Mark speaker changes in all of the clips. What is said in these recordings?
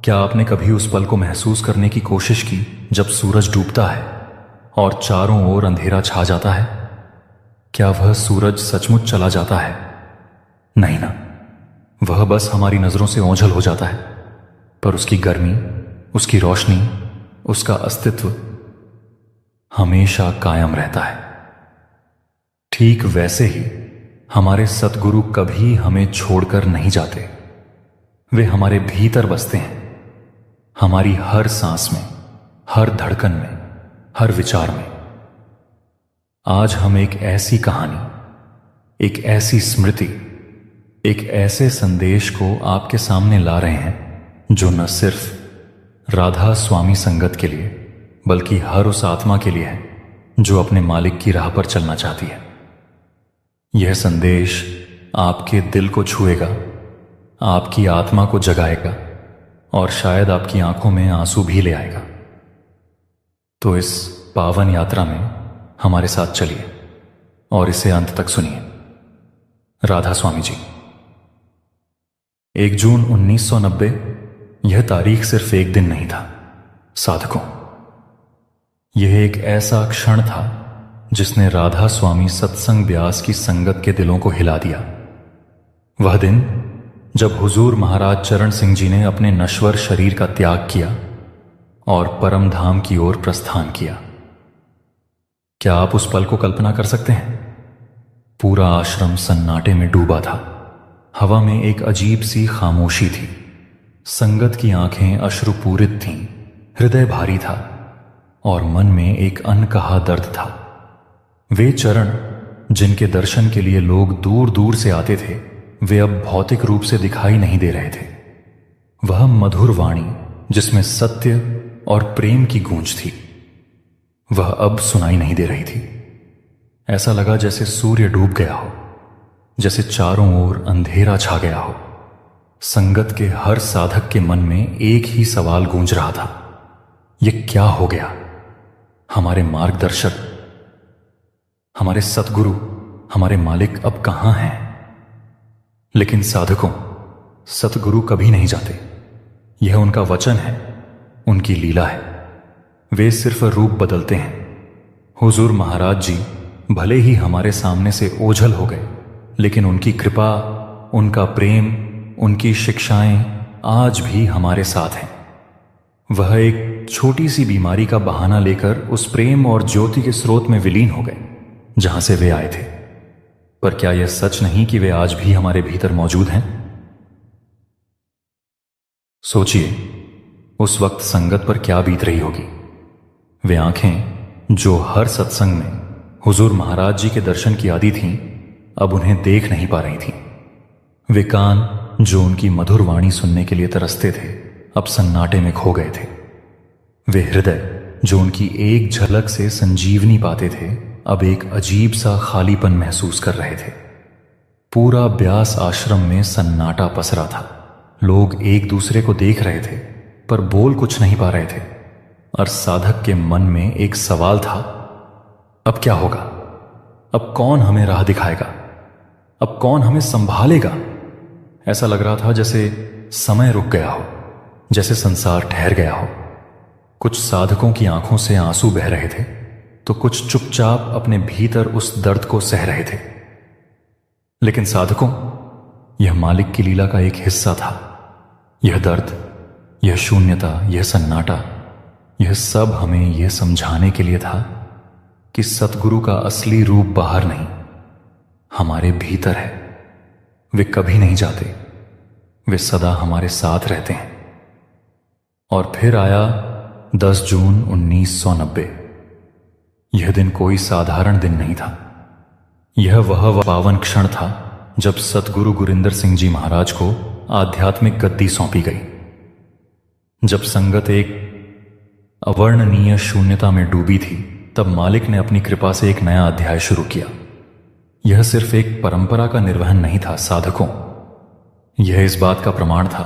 Speaker 1: क्या आपने कभी उस पल को महसूस करने की कोशिश की जब सूरज डूबता है और चारों ओर अंधेरा छा जाता है? क्या वह सूरज सचमुच चला जाता है? नहीं ना, वह बस हमारी नजरों से ओझल हो जाता है, पर उसकी गर्मी, उसकी रोशनी, उसका अस्तित्व हमेशा कायम रहता है। ठीक वैसे ही हमारे सतगुरु कभी हमें छोड़कर नहीं जाते। वे हमारे भीतर बसते हैं, हमारी हर सांस में, हर धड़कन में, हर विचार में। आज हम एक ऐसी कहानी, एक ऐसी स्मृति, एक ऐसे संदेश को आपके सामने ला रहे हैं जो न सिर्फ राधा स्वामी संगत के लिए बल्कि हर उस आत्मा के लिए है जो अपने मालिक की राह पर चलना चाहती है। यह संदेश आपके दिल को छुएगा, आपकी आत्मा को जगाएगा और शायद आपकी आंखों में आंसू भी ले आएगा। तो इस पावन यात्रा में हमारे साथ चलिए और इसे अंत तक सुनिए। राधा स्वामी जी। 1 जून 1990, यह तारीख सिर्फ एक दिन नहीं था साधकों। यह एक ऐसा क्षण था जिसने राधा स्वामी सत्संग व्यास की संगत के दिलों को हिला दिया। वह दिन जब हुजूर महाराज चरण सिंह जी ने अपने नश्वर शरीर का त्याग किया और परम धाम की ओर प्रस्थान किया। क्या आप उस पल को कल्पना कर सकते हैं? पूरा आश्रम सन्नाटे में डूबा था। हवा में एक अजीब सी खामोशी थी। संगत की आंखें अश्रुपूरित थीं, हृदय भारी था और मन में एक अनकहा दर्द था। वे चरण जिनके दर्शन के लिए लोग दूर दूर से आते थे, वे अब भौतिक रूप से दिखाई नहीं दे रहे थे। वह मधुर वाणी जिसमें सत्य और प्रेम की गूंज थी, वह अब सुनाई नहीं दे रही थी। ऐसा लगा जैसे सूर्य डूब गया हो, जैसे चारों ओर अंधेरा छा गया हो। संगत के हर साधक के मन में एक ही सवाल गूंज रहा था, यह क्या हो गया? हमारे मार्गदर्शक, हमारे सतगुरु, हमारे मालिक अब कहां हैं? लेकिन साधकों, सतगुरु कभी नहीं जाते। यह उनका वचन है, उनकी लीला है। वे सिर्फ रूप बदलते हैं। हुजूर महाराज जी भले ही हमारे सामने से ओझल हो गए, लेकिन उनकी कृपा, उनका प्रेम, उनकी शिक्षाएं आज भी हमारे साथ हैं। वह एक छोटी सी बीमारी का बहाना लेकर उस प्रेम और ज्योति के स्रोत में विलीन हो गए जहां से वे आए थे। पर क्या यह सच नहीं कि वे आज भी हमारे भीतर मौजूद हैं? सोचिए, उस वक्त संगत पर क्या बीत रही होगी। वे आंखें जो हर सत्संग में हुजूर महाराज जी के दर्शन की आदी थीं, अब उन्हें देख नहीं पा रही थीं। वे कान जो उनकी मधुर वाणी सुनने के लिए तरसते थे, अब सन्नाटे में खो गए थे। वे हृदय जो उनकी एक झलक से संजीवनी पाते थे, अब एक अजीब सा खालीपन महसूस कर रहे थे। पूरा ब्यास आश्रम में सन्नाटा पसरा था। लोग एक दूसरे को देख रहे थे पर बोल कुछ नहीं पा रहे थे। और साधक के मन में एक सवाल था, अब क्या होगा? अब कौन हमें राह दिखाएगा? अब कौन हमें संभालेगा? ऐसा लग रहा था जैसे समय रुक गया हो, जैसे संसार ठहर गया हो। कुछ साधकों की आंखों से आंसू बह रहे थे तो कुछ चुपचाप अपने भीतर उस दर्द को सह रहे थे। लेकिन साधकों, यह मालिक की लीला का एक हिस्सा था। यह दर्द, यह शून्यता, यह सन्नाटा, यह सब हमें यह समझाने के लिए था कि सतगुरु का असली रूप बाहर नहीं, हमारे भीतर है। वे कभी नहीं जाते, वे सदा हमारे साथ रहते हैं। और फिर आया 10 जून 1990। यह दिन कोई साधारण दिन नहीं था। यह वह पावन क्षण था जब सतगुरु गुरिंदर सिंह जी महाराज को आध्यात्मिक गद्दी सौंपी गई। जब संगत एक अवर्णनीय शून्यता में डूबी थी, तब मालिक ने अपनी कृपा से एक नया अध्याय शुरू किया। यह सिर्फ एक परंपरा का निर्वहन नहीं था साधकों, यह इस बात का प्रमाण था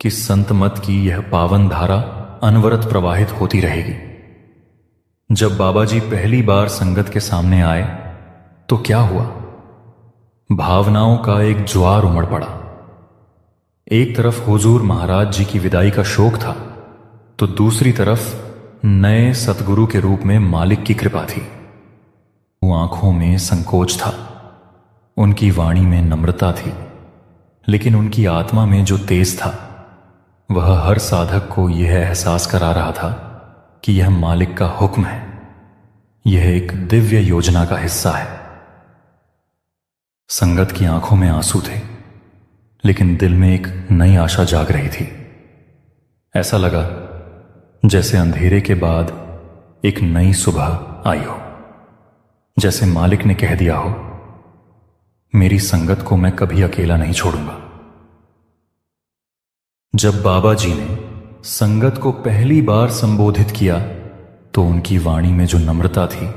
Speaker 1: कि संत मत की यह पावन धारा अनवरत प्रवाहित होती रहेगी। जब बाबा जी पहली बार संगत के सामने आए तो क्या हुआ? भावनाओं का एक ज्वार उमड़ पड़ा। एक तरफ हुजूर महाराज जी की विदाई का शोक था, तो दूसरी तरफ नए सतगुरु के रूप में मालिक की कृपा थी। वो आंखों में संकोच था, उनकी वाणी में नम्रता थी, लेकिन उनकी आत्मा में जो तेज था वह हर साधक को यह एहसास करा रहा था कि यह मालिक का हुक्म है, यह एक दिव्य योजना का हिस्सा है। संगत की आंखों में आंसू थे, लेकिन दिल में एक नई आशा जाग रही थी। ऐसा लगा जैसे अंधेरे के बाद एक नई सुबह आई हो, जैसे मालिक ने कह दिया हो, मेरी संगत को मैं कभी अकेला नहीं छोड़ूंगा। जब बाबा जी ने संगत को पहली बार संबोधित किया तो उनकी वाणी में जो नम्रता थी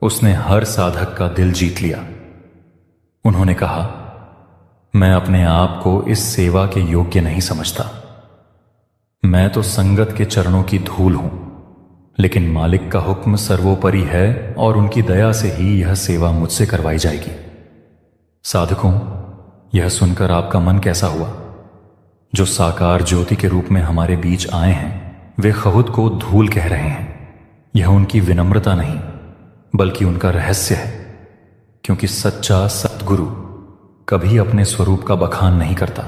Speaker 1: उसने हर साधक का दिल जीत लिया। उन्होंने कहा, मैं अपने आप को इस सेवा के योग्य नहीं समझता। मैं तो संगत के चरणों की धूल हूं, लेकिन मालिक का हुक्म सर्वोपरि है और उनकी दया से ही यह सेवा मुझसे करवाई जाएगी। साधकों, यह सुनकर आपका मन कैसा हुआ? जो साकार ज्योति के रूप में हमारे बीच आए हैं वे खुद को धूल कह रहे हैं। यह उनकी विनम्रता नहीं बल्कि उनका रहस्य है, क्योंकि सच्चा सतगुरु कभी अपने स्वरूप का बखान नहीं करता,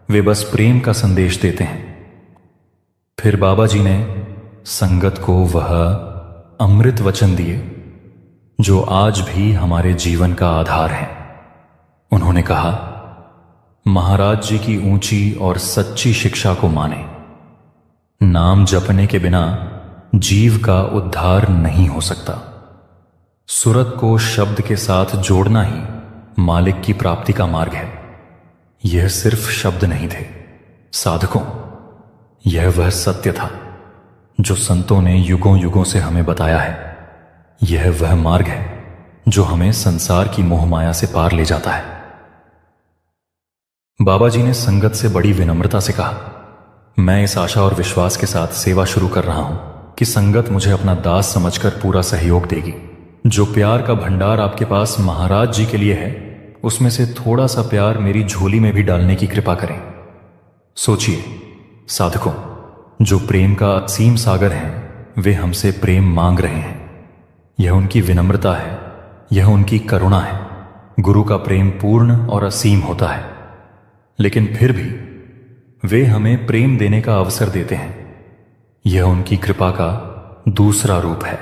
Speaker 1: वे बस प्रेम का संदेश देते हैं। फिर बाबा जी ने संगत को वह अमृत वचन दिए जो आज भी हमारे जीवन का आधार है। उन्होंने कहा, महाराज जी की ऊंची और सच्ची शिक्षा को माने। नाम जपने के बिना जीव का उद्धार नहीं हो सकता। सुरत को शब्द के साथ जोड़ना ही मालिक की प्राप्ति का मार्ग है। यह सिर्फ शब्द नहीं थे साधकों, यह वह सत्य था जो संतों ने युगों युगों से हमें बताया है। यह वह मार्ग है जो हमें संसार की मोहमाया से पार ले जाता है। बाबा जी ने संगत से बड़ी विनम्रता से कहा, मैं इस आशा और विश्वास के साथ सेवा शुरू कर रहा हूं कि संगत मुझे अपना दास समझकर पूरा सहयोग देगी। जो प्यार का भंडार आपके पास महाराज जी के लिए है, उसमें से थोड़ा सा प्यार मेरी झोली में भी डालने की कृपा करें। सोचिए साधकों, जो प्रेम का असीम सागर हैं वे हमसे प्रेम मांग रहे हैं। यह उनकी विनम्रता है, यह उनकी करुणा है। गुरु का प्रेम पूर्ण और असीम होता है, लेकिन फिर भी वे हमें प्रेम देने का अवसर देते हैं। यह उनकी कृपा का दूसरा रूप है।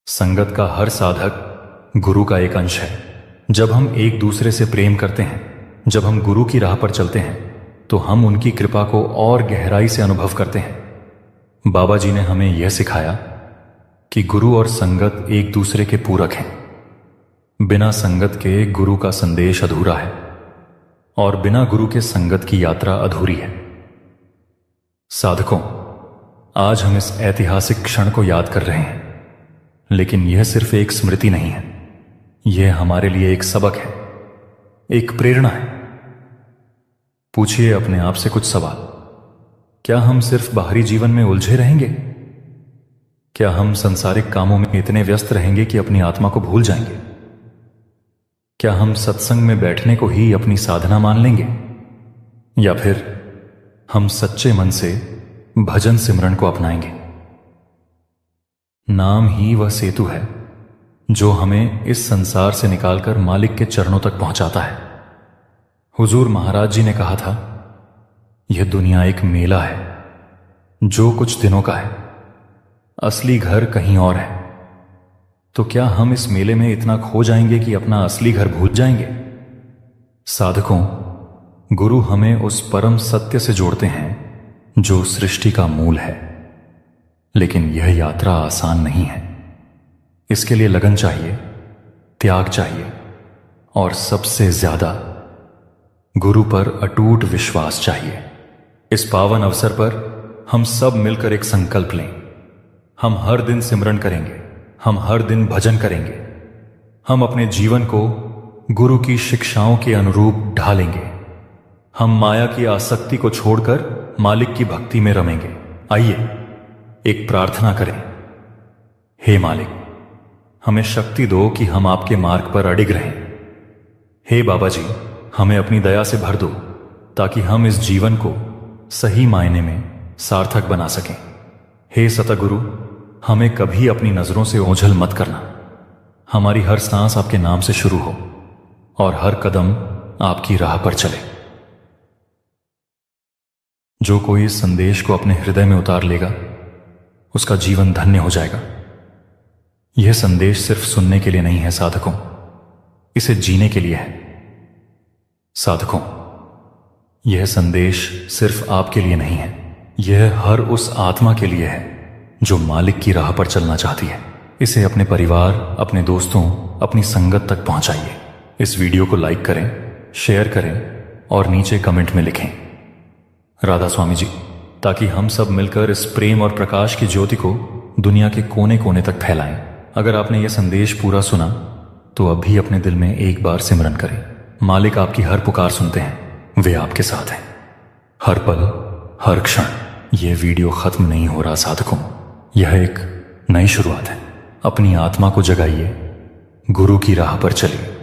Speaker 1: संगत का हर साधक गुरु का एक अंश है। जब हम एक दूसरे से प्रेम करते हैं, जब हम गुरु की राह पर चलते हैं, तो हम उनकी कृपा को और गहराई से अनुभव करते हैं। बाबा जी ने हमें यह सिखाया कि गुरु और संगत एक दूसरे के पूरक हैं। बिना संगत के गुरु का संदेश अधूरा है और बिना गुरु के संगत की यात्रा अधूरी है। साधकों, आज हम इस ऐतिहासिक क्षण को याद कर रहे हैं, लेकिन यह सिर्फ एक स्मृति नहीं है, यह हमारे लिए एक सबक है, एक प्रेरणा है। पूछिए अपने आप से कुछ सवाल। क्या हम सिर्फ बाहरी जीवन में उलझे रहेंगे? क्या हम संसारिक कामों में इतने व्यस्त रहेंगे कि अपनी आत्मा को भूल जाएंगे? क्या हम सत्संग में बैठने को ही अपनी साधना मान लेंगे? या फिर हम सच्चे मन से भजन सिमरन को अपनाएंगे? नाम ही वह सेतु है जो हमें इस संसार से निकालकर मालिक के चरणों तक पहुंचाता है। हुजूर महाराज जी ने कहा था, यह दुनिया एक मेला है जो कुछ दिनों का है, असली घर कहीं और है। तो क्या हम इस मेले में इतना खो जाएंगे कि अपना असली घर भूल जाएंगे? साधकों, गुरु हमें उस परम सत्य से जोड़ते हैं जो सृष्टि का मूल है, लेकिन यह यात्रा आसान नहीं है। इसके लिए लगन चाहिए, त्याग चाहिए और सबसे ज्यादा गुरु पर अटूट विश्वास चाहिए। इस पावन अवसर पर हम सब मिलकर एक संकल्प लें। हम हर दिन सिमरन करेंगे, हम हर दिन भजन करेंगे, हम अपने जीवन को गुरु की शिक्षाओं के अनुरूप ढालेंगे। हम माया की आसक्ति को छोड़कर मालिक की भक्ति में रमेंगे। आइए एक प्रार्थना करें। हे मालिक, हमें शक्ति दो कि हम आपके मार्ग पर अडिग रहें। हे बाबा जी, हमें अपनी दया से भर दो ताकि हम इस जीवन को सही मायने में सार्थक बना सकें। हे सतगुरु, हमें कभी अपनी नजरों से ओझल मत करना। हमारी हर सांस आपके नाम से शुरू हो और हर कदम आपकी राह पर चले। जो कोई इस संदेश को अपने हृदय में उतार लेगा, उसका जीवन धन्य हो जाएगा। यह संदेश सिर्फ सुनने के लिए नहीं है साधकों, इसे जीने के लिए है। साधकों, यह संदेश सिर्फ आपके लिए नहीं है, यह हर उस आत्मा के लिए है जो मालिक की राह पर चलना चाहती है। इसे अपने परिवार, अपने दोस्तों, अपनी संगत तक पहुंचाइए। इस वीडियो को लाइक करें, शेयर करें और नीचे कमेंट में लिखें राधा स्वामी जी, ताकि हम सब मिलकर इस प्रेम और प्रकाश की ज्योति को दुनिया के कोने कोने तक फैलाएं। अगर आपने यह संदेश पूरा सुना तो अभी अपने दिल में एक बार सिमरन करें। मालिक आपकी हर पुकार सुनते हैं, वे आपके साथ हैं हर पल, हर क्षण। यह वीडियो खत्म नहीं हो रहा साधकों, यह एक नई शुरुआत है। अपनी आत्मा को जगाइए, गुरु की राह पर चलिए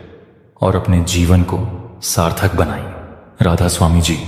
Speaker 1: और अपने जीवन को सार्थक बनाइए। राधा स्वामी जी।